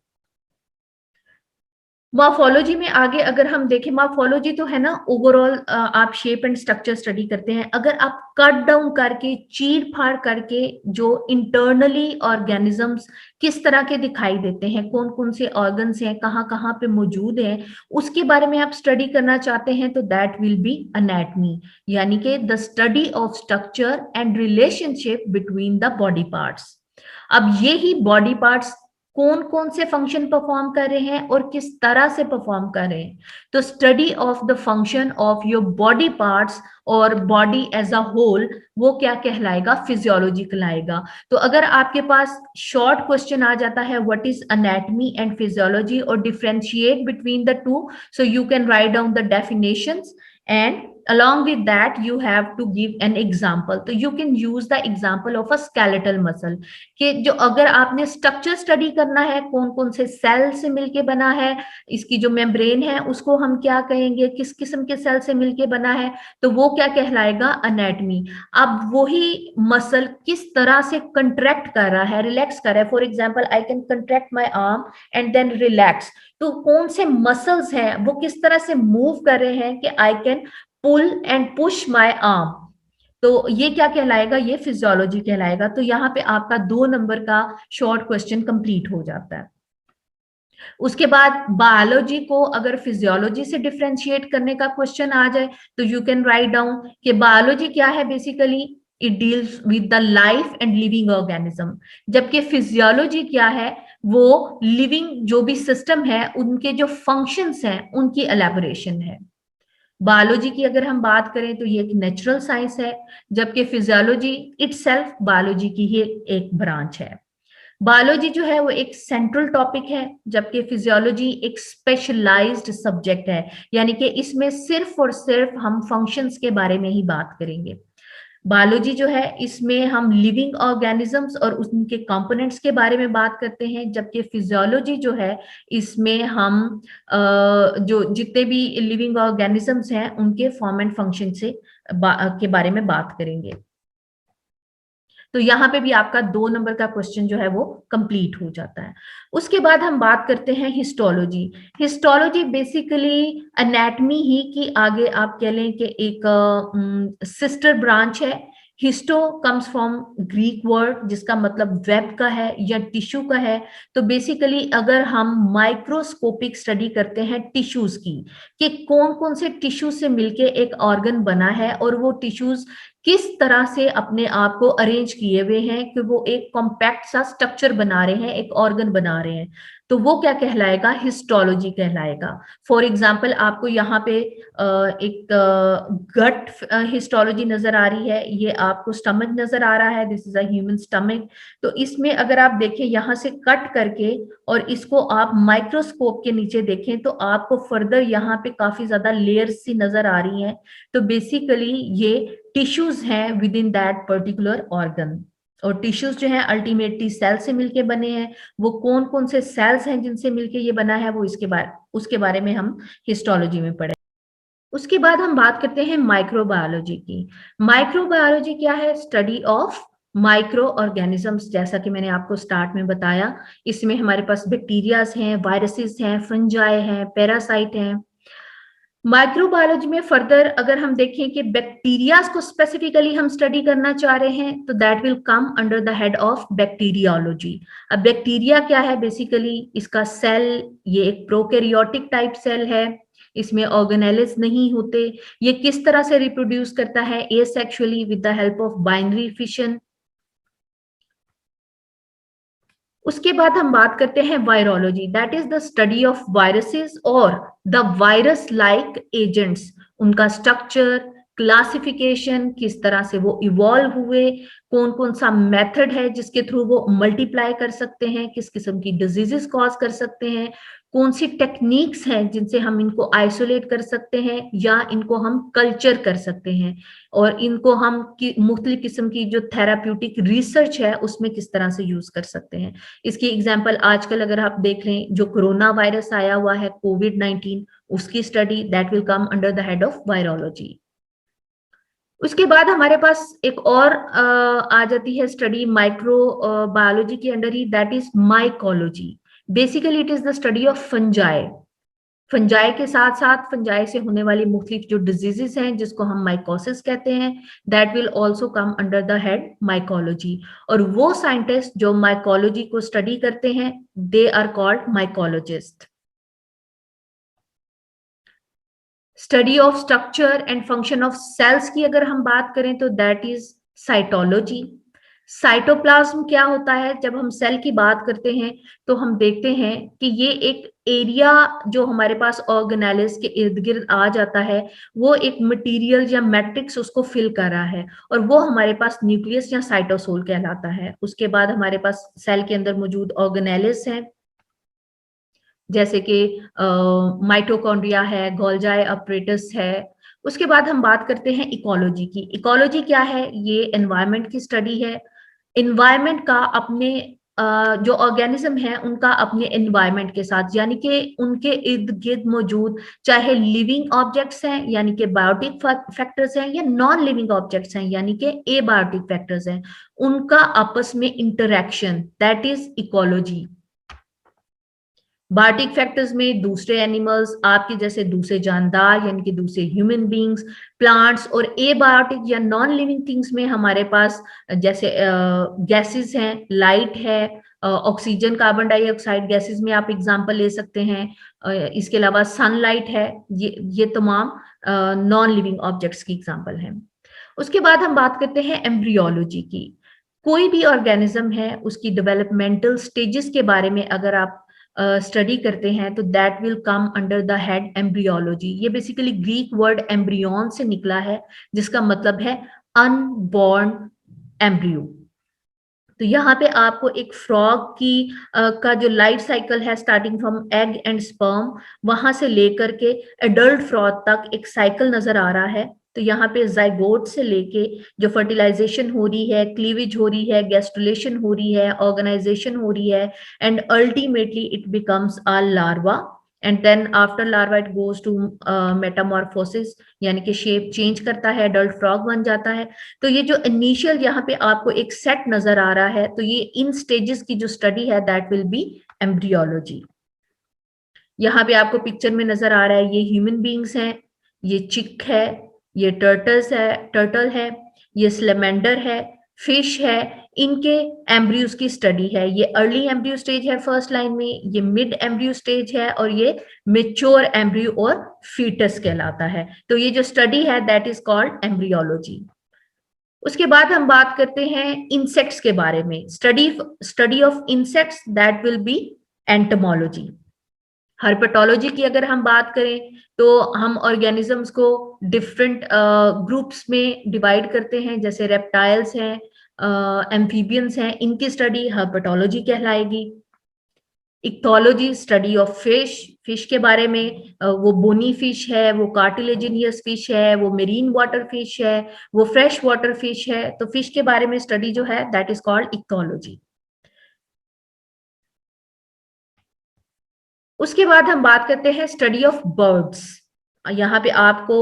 मॉर्फोलॉजी में आगे अगर हम देखें, मॉर्फोलॉजी तो है ना ओवरऑल आप शेप एंड स्ट्रक्चर स्टडी करते हैं। अगर आप कट डाउन करके, चीर फाड़ करके जो इंटरनली ऑर्गेनिजम्स किस तरह के दिखाई देते हैं, कौन कौन से ऑर्गन्स हैं, कहाँ कहाँ पे मौजूद हैं, उसके बारे में आप स्टडी करना चाहते हैं तो दैट विल बी एनाटॉमी, यानी कि the study of structure and relationship between the body parts. अब ये ही बॉडी पार्ट्स कौन कौन से फंक्शन परफॉर्म कर रहे हैं और किस तरह से परफॉर्म कर रहे हैं, तो study of the function of your body parts और बॉडी एज अ होल, वो क्या कहलाएगा? फिजियोलॉजी कहलाएगा। तो अगर आपके पास शॉर्ट क्वेश्चन आ जाता है what is anatomy and physiology और differentiate between the two, so you can write down the definitions and along with that you have to give an example। तो you can use the example of a skeletal muscle कि जो अगर आपने स्ट्रक्चर स्टडी करना है, कौन कौन से सेल से मिलके बना है, इसकी जो मेम्ब्रेन है उसको हम क्या कहेंगे, किस किस्म के सेल से मिलके बना है, तो वो क्या कहलाएगा? एनाटॉमी। अब वही मसल किस तरह से कंट्रैक्ट कर रहा है, रिलैक्स कर रहा है। For example I can contract my arm and then relax, तो कौन से मसल्स हैं वो किस तरह से मूव कर रहे हैं कि I can pull and push my arm, तो ये क्या कहलाएगा? ये फिजियोलॉजी कहलाएगा। तो यहाँ पे आपका 2 नंबर का शॉर्ट क्वेश्चन कंप्लीट हो जाता है। उसके बाद बायोलॉजी को अगर फिजियोलॉजी से डिफरेंशिएट करने का क्वेश्चन आ जाए तो यू कैन राइट डाउन कि बायोलॉजी क्या है, basically it deals with the life and living organism, जबकि फिजियोलॉजी क्या है, वो लिविंग जो भी सिस्टम है उनके जो फंक्शंस हैं उनकी एलैबोरेशन है। बायोलॉजी की अगर हम बात करें तो ये एक नेचुरल साइंस है, जबकि फिजियोलॉजी इटसेल्फ बायोलॉजी की ही एक ब्रांच है। बायोलॉजी जो है वो एक सेंट्रल टॉपिक है, जबकि फिजियोलॉजी एक स्पेशलाइज्ड सब्जेक्ट है, यानी कि इसमें सिर्फ और सिर्फ हम फंक्शंस के बारे में ही बात करेंगे। बायोलॉजी जो है इसमें हम लिविंग ऑर्गेनिजम्स और उनके कंपोनेंट्स के बारे में बात करते हैं, जबकि फिजियोलॉजी जो है इसमें हम जो जितने भी लिविंग ऑर्गेनिजम्स हैं उनके फॉर्म एंड फंक्शन के बारे में बात करेंगे। तो यहाँ पे भी आपका 2 नंबर का क्वेश्चन जो है वो कंप्लीट हो जाता है। उसके बाद हम बात करते हैं हिस्टोलॉजी। हिस्टोलॉजी बेसिकली एनाटॉमी ही की आगे आप कह लें कि एक सिस्टर ब्रांच है। Histo comes from Greek word जिसका मतलब वेब का है या टिश्यू का है। तो बेसिकली अगर हम माइक्रोस्कोपिक स्टडी करते हैं टिश्यूज की कि कौन कौन से टिश्यू से मिलके एक ऑर्गन बना है और वो टिश्यूज किस तरह से अपने आप को अरेंज किए हुए हैं कि वो एक कॉम्पैक्ट सा स्ट्रक्चर बना रहे हैं, एक ऑर्गन बना रहे हैं, तो वो क्या कहलाएगा? हिस्टोलॉजी कहलाएगा। फॉर एग्जाम्पल आपको यहाँ पे एक गट हिस्टोलॉजी नजर आ रही है, ये आपको स्टमक नजर आ रहा है, this is a human stomach. तो इसमें अगर आप देखें यहाँ से कट करके और इसको आप माइक्रोस्कोप के नीचे देखें तो आपको फर्दर यहाँ पे काफी ज्यादा लेयर्स सी नजर आ रही हैं। तो बेसिकली ये टिश्यूज हैं with in that particular organ. और टिश्यूज जो है अल्टीमेटली सेल से मिलके बने हैं। वो कौन कौन से सेल्स हैं जिनसे मिलके ये बना है, वो उसके बारे में हम हिस्टोलॉजी में पढ़े। उसके बाद हम बात करते हैं माइक्रोबायोलॉजी की। माइक्रोबायोलॉजी क्या है? Study of micro organisms. जैसा कि मैंने आपको स्टार्ट में बताया, इसमें हमारे पास बैक्टीरियाज हैं, वायरसेस हैं, फंजाई हैं, पैरासाइट हैं। माइक्रोबायोलॉजी में फर्दर अगर हम देखें कि बैक्टीरियाज को स्पेसिफिकली हम स्टडी करना चाह रहे हैं, तो that will come under the head of bacteriology. अब बैक्टीरिया क्या है? बेसिकली इसका सेल, ये एक प्रोकैरियोटिक टाइप सेल है, इसमें ऑर्गेनेल्स नहीं होते। ये किस तरह से रिप्रोड्यूस करता है? Asexually with the help of binary fission. उसके बाद हम बात करते हैं virology, that is the study of viruses और द वायरस लाइक एजेंट्स, उनका स्ट्रक्चर, क्लासिफिकेशन, किस तरह से वो इवॉल्व हुए, कौन कौन सा मेथड है जिसके थ्रू वो मल्टीप्लाई कर सकते हैं, किस किस्म की डिजीजेस कॉज कर सकते हैं, कौन सी टेक्निक्स हैं जिनसे हम इनको आइसोलेट कर सकते हैं या इनको हम कल्चर कर सकते हैं, और इनको हम मुख्तलिफ किस्म की जो थेराप्यूटिक रिसर्च है उसमें किस तरह से यूज कर सकते हैं। इसकी एग्जांपल आजकल अगर आप देख लें, जो कोरोना वायरस आया हुआ है कोविड-19, उसकी study that will come under the head of virology. उसके बाद हमारे पास एक और आ जाती है स्टडी माइक्रो बायोलॉजी के under he, that is mycology. Basically it is the study of fungi. Fungi के साथ साथ फंजाई से होने वाली मुख्तलिफ जो डिजीजेस हैं जिसको हम माइकोसिस कहते हैं, that will also come under the head mycology. और वो साइंटिस्ट जो माइकोलॉजी को स्टडी करते हैं, they are called mycologist. Study of structure and function of cells की अगर हम बात करें तो दैट इज साइटोलॉजी। साइटोप्लाज्म क्या होता है? जब हम सेल की बात करते हैं तो हम देखते हैं कि ये एक एरिया जो हमारे पास ऑर्गेनेलिस के इर्द गिर्द आ जाता है, वो एक मटेरियल या मैट्रिक्स उसको फिल कर रहा है, और वो हमारे पास न्यूक्लियस या साइटोसोल कहलाता है। उसके बाद हमारे पास सेल के अंदर मौजूद ऑर्गेनेलिस हैं, जैसे कि माइटोकॉन्ड्रिया है, गोल्जाई अपरेटस है। उसके बाद हम बात करते हैं इकोलॉजी की। इकोलॉजी क्या है? ये एनवायरनमेंट की स्टडी है। एनवायरनमेंट का अपने जो ऑर्गेनिज्म है उनका अपने एनवायरनमेंट के साथ, यानी कि उनके इर्द गिर्द मौजूद, चाहे लिविंग ऑब्जेक्ट्स हैं यानी कि बायोटिक फैक्टर्स हैं, या नॉन लिविंग ऑब्जेक्ट्स हैं यानी कि एबायोटिक फैक्टर्स हैं, उनका आपस में interaction, that is ecology. Biotic factors में दूसरे एनिमल्स, आपके जैसे दूसरे जानदार यानी कि दूसरे ह्यूमन बींग्स, प्लांट्स, और एबायोटिक या नॉन लिविंग थिंग्स में हमारे पास जैसे गैसेस हैं, लाइट है, ऑक्सीजन, कार्बन डाइऑक्साइड गैसेस में आप एग्जांपल ले सकते हैं। इसके अलावा सनलाइट है। ये तमाम नॉन लिविंग ऑब्जेक्ट्स की एग्जांपल हैं। उसके बाद हम बात करते हैं एम्ब्रियोलॉजी की। कोई भी ऑर्गेनिज्म है उसकी डेवलपमेंटल स्टेजेस के बारे में अगर आप स्टडी करते हैं तो that will come under the head embryology. ये बेसिकली ग्रीक वर्ड एम्ब्रियन से निकला है, जिसका मतलब है अनबॉर्न एम्ब्रियो। तो यहाँ पे आपको एक फ्रॉग की का जो लाइफ साइकिल है, starting from egg and sperm, वहां से लेकर के एडल्ट फ्रॉग तक एक साइकिल नजर आ रहा है। तो यहाँ पे जाइगोट से लेके जो फर्टिलाइजेशन हो रही है, क्लीवेज हो रही है, गैस्ट्रुलेशन हो रही है, ऑर्गेनाइजेशन हो रही है, and ultimately it becomes a larva, and then after larva it goes to metamorphosis, यानी कि शेप चेंज करता है, एडल्ट फ्रॉग बन जाता है। तो ये जो इनिशियल यहाँ पे आपको एक सेट नजर आ रहा है, तो ये इन स्टेजेस की जो स्टडी है दैट विल बी एम्ब्रियोलॉजी। यहाँ पे आपको पिक्चर में नजर आ रहा है, ये ह्यूमन बींग्स हैं, ये चिक है, ये टर्टल है, ये स्लेमेंडर है, फिश है। इनके एम्ब्रियोज की स्टडी है। ये अर्ली एम्ब्रियो स्टेज है फर्स्ट लाइन में, ये मिड एम्ब्रियो स्टेज है, और ये मेच्योर एम्ब्रियो और फीटस कहलाता है। तो ये जो स्टडी है दैट इज कॉल्ड एम्ब्रियोलॉजी। उसके बाद हम बात करते हैं इंसेक्ट्स के बारे में। Study of insects that will be entomology. Herpetology की अगर हम बात करें तो हम ऑर्गेनिजम्स को डिफरेंट ग्रुप्स में डिवाइड करते हैं, जैसे रेप्टाइल्स हैं, एम्फीबियंस हैं, इनकी स्टडी हर्पेटोलॉजी कहलाएगी। Ichthyology study of fish, fish के बारे में, वो बोनी फिश है, वो कार्टिलेजिनियस फिश है, वो मेरीन वाटर फिश है, वो फ्रेश वाटर फिश है। तो फिश के बारे में स्टडी जो है दैट इज कॉल्ड इक्थोलॉजी। उसके बाद हम बात करते हैं स्टडी ऑफ बर्ड्स। यहाँ पे आपको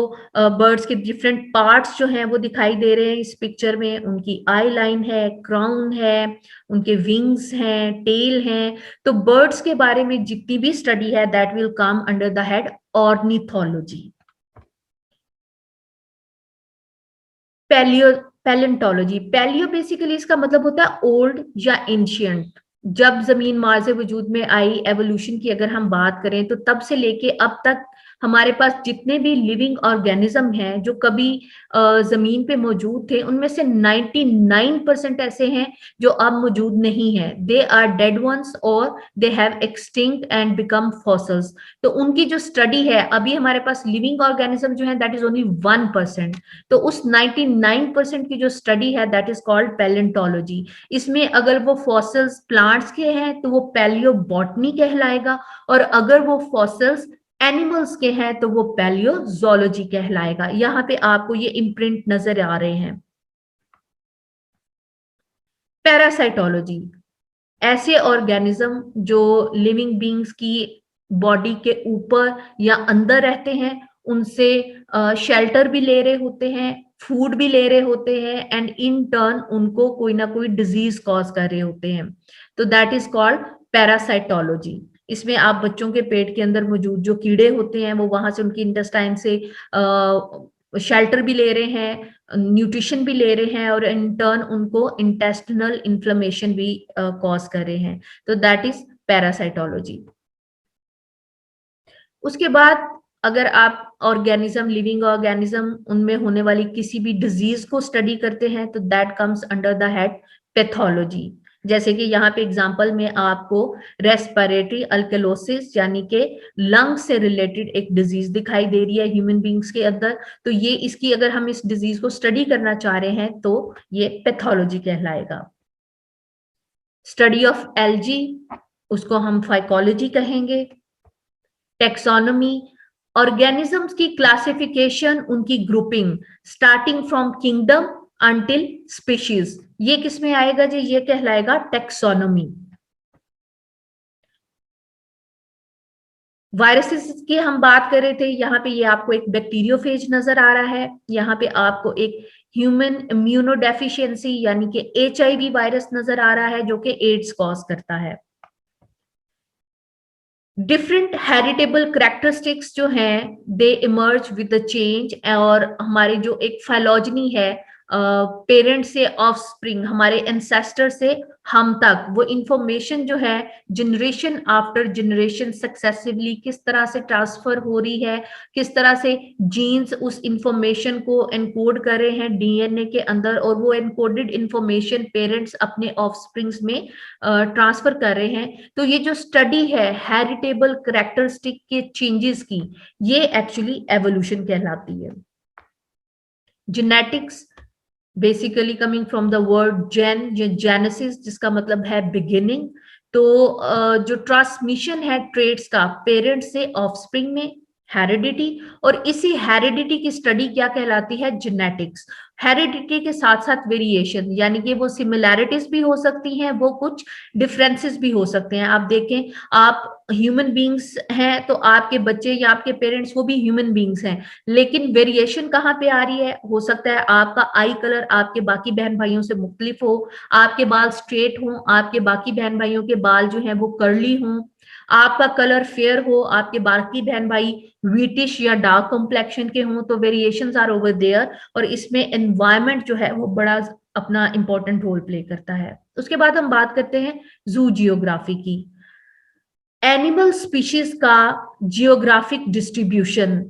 बर्ड्स के डिफरेंट पार्ट्स जो हैं वो दिखाई दे रहे हैं इस पिक्चर में। उनकी आई लाइन है, क्राउन है, उनके विंग्स हैं, टेल हैं। तो बर्ड्स के बारे में जितनी भी स्टडी है that will come under the head ornithology. Paleo paleontology, paleo basically इसका मतलब होता है ओल्ड या एंशियंट। जब जमीन मार से वजूद में आई, एवोल्यूशन की अगर हम बात करें तो तब से लेके अब तक हमारे पास जितने भी लिविंग ऑर्गेनिज्म हैं जो कभी जमीन पे मौजूद थे, उनमें से 99% ऐसे हैं जो अब मौजूद नहीं है। दे आर डेड वंस और they have extinct and become fossils. तो उनकी जो स्टडी है, अभी हमारे पास लिविंग ऑर्गेनिज्म जो है दैट इज ओनली 1%। तो उस 99% की जो स्टडी है दैट इज कॉल्ड पैलेंटोलॉजी। इसमें अगर वो फॉसिल्स प्लांट्स के हैं तो वो पैलियोबॉटनी कहलाएगा, और अगर वो फॉसिल्स एनिमल्स के हैं तो वो पैलियोजोलॉजी कहलाएगा। यहाँ पे आपको ये इम्प्रिंट नजर आ रहे हैं। पैरासाइटोलॉजी, ऐसे ऑर्गेनिज्म जो लिविंग बींग्स की बॉडी के ऊपर या अंदर रहते हैं, उनसे शेल्टर भी ले रहे होते हैं, फूड भी ले रहे होते हैं, एंड इन टर्न उनको कोई ना कोई डिजीज कॉज कर रहे होते हैं। तो दैट इज कॉल्ड पैरासाइटोलॉजी। इसमें आप बच्चों के पेट के अंदर मौजूद जो कीड़े होते हैं वो वहां से उनकी इंटेस्टाइन से शेल्टर भी ले रहे हैं, न्यूट्रिशन भी ले रहे हैं, और इन टर्न उनको इंटेस्टिनल इन्फ्लेमेशन भी कॉज कर रहे हैं। तो दैट इज पैरासाइटोलॉजी। उसके बाद अगर आप ऑर्गेनिज्म, लिविंग ऑर्गेनिज्म, उनमें होने वाली किसी भी डिजीज को स्टडी करते हैं तो that comes under the head pathology. जैसे कि यहाँ पे एग्जांपल में आपको रेस्पिरेटरी अल्कलोसिस यानी कि लंग से रिलेटेड एक डिजीज दिखाई दे रही है ह्यूमन बींग्स के अंदर। तो ये इसकी अगर हम इस डिजीज को स्टडी करना चाह रहे हैं तो ये पैथोलॉजी कहलाएगा। स्टडी ऑफ एल्गी, उसको हम फाइकोलॉजी कहेंगे। टेक्सोनॉमी, ऑर्गेनिजम्स की क्लासिफिकेशन, उनकी grouping starting from kingdom until species, ये किसमें आएगा जी? ये कहलाएगा टेक्सोनॉमी। वायरसेस की हम बात कर रहे थे, यहाँ पे ये आपको एक बैक्टीरियोफेज नजर आ रहा है। यहाँ पे आपको एक ह्यूमन इम्यूनोडेफिशिएंसी यानी कि HIV वायरस नजर आ रहा है जो कि एड्स कॉज करता है। डिफरेंट हेरिटेबल कैरेक्टरिस्टिक्स जो हैं दे इमर्ज विद द चेंज, और हमारे जो एक फाइलोजनी है, पेरेंट से ऑफस्प्रिंग, हमारे एंसेस्टर से हम तक, वो इंफॉर्मेशन जो है जनरेशन आफ्टर जनरेशन सक्सेसिवली किस तरह से ट्रांसफर हो रही है, किस तरह से जीन्स उस इंफॉर्मेशन को एनकोड कर रहे हैं DNA के अंदर, और वो एनकोडेड इंफॉर्मेशन पेरेंट्स अपने ऑफस्प्रिंग्स में ट्रांसफर कर रहे हैं। तो ये जो स्टडी है हेरिटेबल कैरेक्टरिस्टिक के चेंजेस की, ये एक्चुअली एवोल्यूशन कहलाती है। Genetics basically coming from the word gene, genesis जिसका मतलब है बिगिनिंग। तो जो ट्रांसमिशन है ट्रेड्स का पेरेंट से ऑफस्प्रिंग में, हेरिडिटी, और इसी हेरिडिटी की स्टडी क्या कहलाती है? जेनेटिक्स। हेरिडिटी के साथ साथ वेरिएशन, यानी कि वो सिमिलैरिटीज भी हो सकती हैं, वो कुछ डिफरेंसेस भी हो सकते हैं। आप देखें, आप ह्यूमन बींग्स हैं तो आपके बच्चे या आपके पेरेंट्स वो भी ह्यूमन बींग्स हैं, लेकिन वेरिएशन कहाँ पे आ रही है? हो सकता है आपका आई कलर आपके बाकी बहन भाइयों से मुख्तलिफ हो, आपके बाल स्ट्रेट हों, आपके बाकी बहन भाइयों के बाल जो हैं वो कर्ली हों, आपका कलर फेयर हो, आपके बाकी बहन भाई व्हीटिश या डार्क कॉम्प्लेक्शन के हों। तो वेरिएशंस आर ओवर देयर, और इसमें एनवायरनमेंट जो है वो बड़ा अपना इंपॉर्टेंट रोल प्ले करता है। उसके बाद हम बात करते हैं जू जियोग्राफी की। एनिमल स्पीशीज का जियोग्राफिक डिस्ट्रीब्यूशन,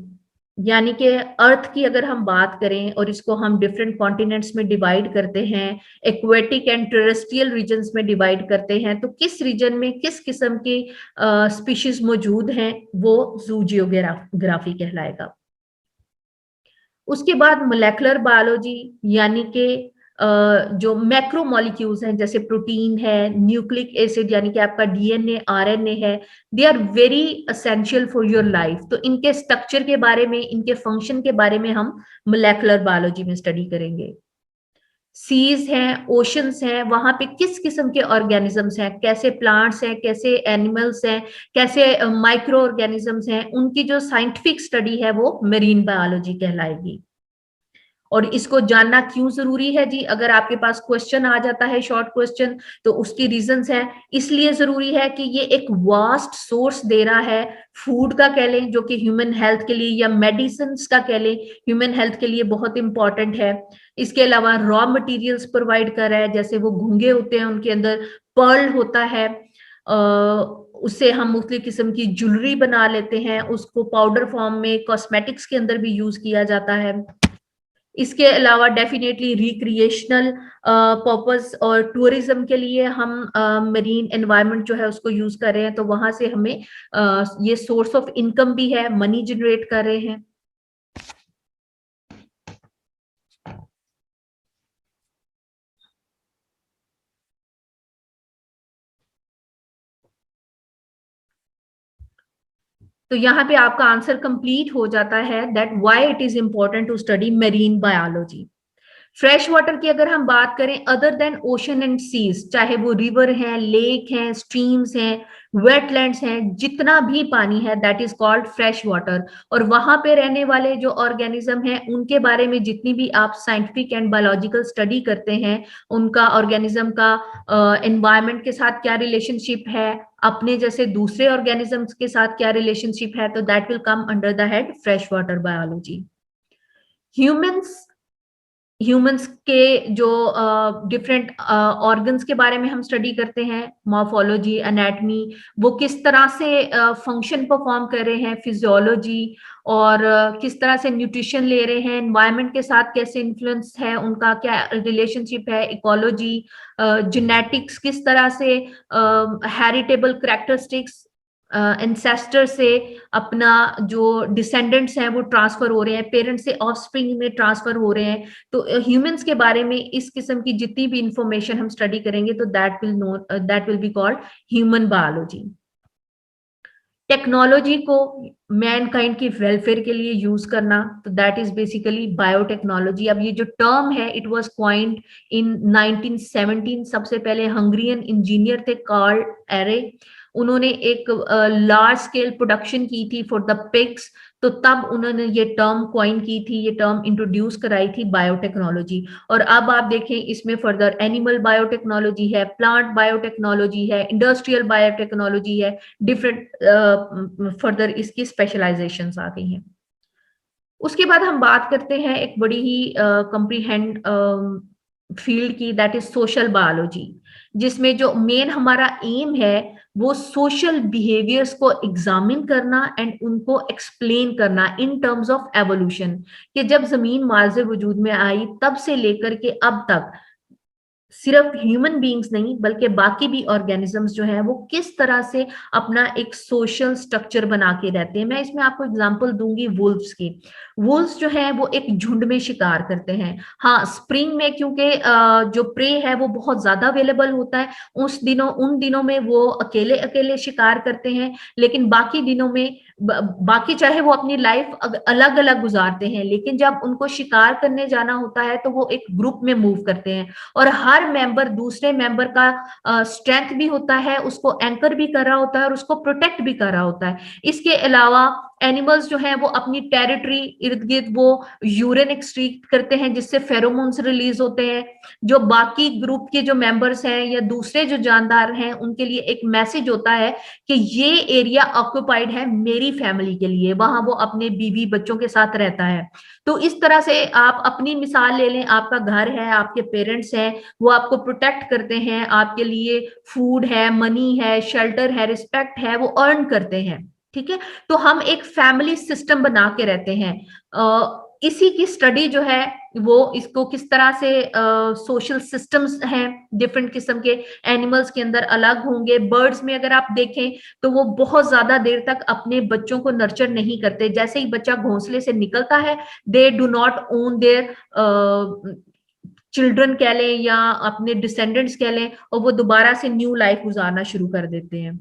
यानी कि अर्थ की अगर हम बात करें और इसको हम डिफरेंट कॉन्टिनेंट्स में डिवाइड करते हैं, एक्वेटिक एंड टेरेस्ट्रियल रीजन्स में डिवाइड करते हैं, तो किस रीजन में किस किस्म की स्पीशीज मौजूद हैं वो जू जियोग्राफी कहलाएगा। उसके बाद मोलेकुलर बायोलॉजी, यानी कि जो मैक्रो मॉलिक्यूल्स हैं जैसे प्रोटीन है, न्यूक्लिक एसिड यानी कि आपका डीएनए, आरएनए है, they are very essential for your life. तो इनके स्ट्रक्चर के बारे में, इनके फंक्शन के बारे में हम मोलेकुलर बायोलॉजी में स्टडी करेंगे। सीज हैं, ओशंस हैं, वहां पे किस किस्म के ऑर्गेनिजम्स हैं, कैसे प्लांट्स हैं, कैसे एनिमल्स हैं, कैसे माइक्रो ऑर्गेनिजम्स हैं, उनकी जो साइंटिफिक स्टडी है वो मेरीन बायोलॉजी कहलाएगी। और इसको जानना क्यों जरूरी है जी? अगर आपके पास क्वेश्चन आ जाता है, शॉर्ट क्वेश्चन, तो उसकी रीजंस है। इसलिए जरूरी है कि ये एक वास्ट सोर्स दे रहा है, फूड का कह लें जो कि ह्यूमन हेल्थ के लिए, या मेडिसिन का कह लें ह्यूमन हेल्थ के लिए बहुत इंपॉर्टेंट है। इसके अलावा रॉ मटेरियल्स प्रोवाइड कर रहा है, जैसे वो घुंगे होते हैं उनके अंदर पर्ल होता है, उससे हम मुख्तलिफ किस्म की ज्वेलरी बना लेते हैं, उसको पाउडर फॉर्म में कॉस्मेटिक्स के अंदर भी यूज किया जाता है। इसके अलावा डेफिनेटली रिक्रिएशनल पर्पस और टूरिज्म के लिए हम मरीन एनवायरनमेंट जो है उसको यूज कर रहे हैं, तो वहां से हमें ये सोर्स ऑफ इनकम भी है, मनी जनरेट कर रहे हैं। तो यहाँ पे आपका आंसर कंप्लीट हो जाता है, that why it is important to study marine biology. Fresh water की अगर हम बात करें, other than ocean and seas, चाहे वो रिवर हैं, लेक हैं, स्ट्रीम्स हैं, वेटलैंड्स हैं, जितना भी पानी है that is called fresh water. और वहां पे रहने वाले जो ऑर्गेनिज्म हैं उनके बारे में जितनी भी आप साइंटिफिक एंड बायोलॉजिकल स्टडी करते हैं, उनका ऑर्गेनिज्म का एनवायरनमेंट के साथ क्या रिलेशनशिप है, अपने जैसे दूसरे ऑर्गेनिजम्स के साथ क्या रिलेशनशिप है, तो that will come under the head fresh water biology. Humans के जो डिफरेंट ऑर्गन्स के बारे में हम स्टडी करते हैं, मॉर्फोलॉजी, एनाटमी, वो किस तरह से फंक्शन परफॉर्म कर रहे हैं, फिजियोलॉजी, और किस तरह से न्यूट्रिशन ले रहे हैं, एनवायरनमेंट के साथ कैसे इन्फ्लुएंस है, उनका क्या रिलेशनशिप है, इकोलॉजी, जेनेटिक्स, किस तरह से हेरिटेबल कैरेक्टरिस्टिक्स एंसेस्टर से अपना जो डिसेंडेंट्स हैं वो ट्रांसफर हो रहे हैं, पेरेंट्स से ऑफस्प्रिंग में ट्रांसफर हो रहे हैं। तो ह्यूमंस के बारे में इस किस्म की जितनी भी इंफॉर्मेशन हम स्टडी करेंगे तो that will be called human biology. Technology को मैनकाइंड की वेलफेयर के लिए यूज करना, तो दैट इज बेसिकली बायोटेक्नोलॉजी। अब ये जो टर्म है इट वाज क्वाइंड इन 1917। सबसे पहले हंगरियन इंजीनियर थे कार्ल एरे, उन्होंने एक लार्ज स्केल प्रोडक्शन की थी फॉर द पिग्स, तो तब उन्होंने ये टर्म क्वाइन की थी, ये टर्म इंट्रोड्यूस कराई थी बायोटेक्नोलॉजी। और अब आप देखें इसमें फर्दर एनिमल बायोटेक्नोलॉजी है, प्लांट बायोटेक्नोलॉजी है, इंडस्ट्रियल बायोटेक्नोलॉजी है, डिफरेंट फर्दर इसकी स्पेशलाइजेशंस आ गई हैं। उसके बाद हम बात करते हैं एक बड़ी ही कंप्रीहेंड फील्ड की, दैट इज सोशल बायोलॉजी, जिसमें जो मेन हमारा एम है वो सोशल बिहेवियर्स को एग्जामिन करना एंड उनको एक्सप्लेन करना इन टर्म्स ऑफ एवोल्यूशन, कि जब जमीन मार्जे वजूद में आई तब से लेकर के अब तक सिर्फ ह्यूमन बीइंग्स नहीं बल्कि बाकी भी ऑर्गेनिजम्स जो हैं वो किस तरह से अपना एक सोशल स्ट्रक्चर बना के रहते हैं। मैं इसमें आपको एग्जांपल दूंगी वुल्व्स की। वुल्व्स जो है वो एक झुंड में शिकार करते हैं। हाँ, स्प्रिंग में क्योंकि जो प्रे है वो बहुत ज्यादा अवेलेबल होता है, उन दिनों में वो अकेले अकेले शिकार करते हैं, लेकिन बाकी दिनों में बाकी चाहे वो अपनी लाइफ अलग अलग गुजारते हैं, लेकिन जब उनको शिकार करने जाना होता है तो वो एक ग्रुप में मूव करते हैं, और हर मेंबर दूसरे मेंबर का स्ट्रेंथ भी होता है, उसको एंकर भी कर रहा होता है और उसको प्रोटेक्ट भी कर रहा होता है। इसके अलावा एनिमल्स जो हैं वो अपनी टेरिटरी इर्द गिर्द वो यूरिन एक्सक्रीट करते हैं, जिससे फेरोमोन्स रिलीज होते हैं, जो बाकी ग्रुप के जो मेंबर्स हैं या दूसरे जो जानदार हैं उनके लिए एक मैसेज होता है कि ये एरिया ऑक्यूपाइड है मेरी फैमिली के लिए, वहां वो अपने बीवी बच्चों के साथ रहता है। तो इस तरह से आप अपनी मिसाल ले लें, आपका घर है, आपके पेरेंट्स हैं, वो आपको प्रोटेक्ट करते हैं, आपके लिए फूड है, मनी है, शेल्टर है, रिस्पेक्ट है, वो अर्न करते हैं, ठीक है। तो हम एक फैमिली सिस्टम बना के रहते हैं। इसी की स्टडी जो है वो इसको किस तरह से सोशल सिस्टम्स हैं डिफरेंट किस्म के एनिमल्स के अंदर अलग होंगे। बर्ड्स में अगर आप देखें तो वो बहुत ज्यादा देर तक अपने बच्चों को नर्चर नहीं करते, जैसे ही बच्चा घोंसले से निकलता है they do not own their children कह लें या अपने डिसेंडेंट्स कह लें, और वो दोबारा से न्यू लाइफ गुजारना शुरू कर देते हैं।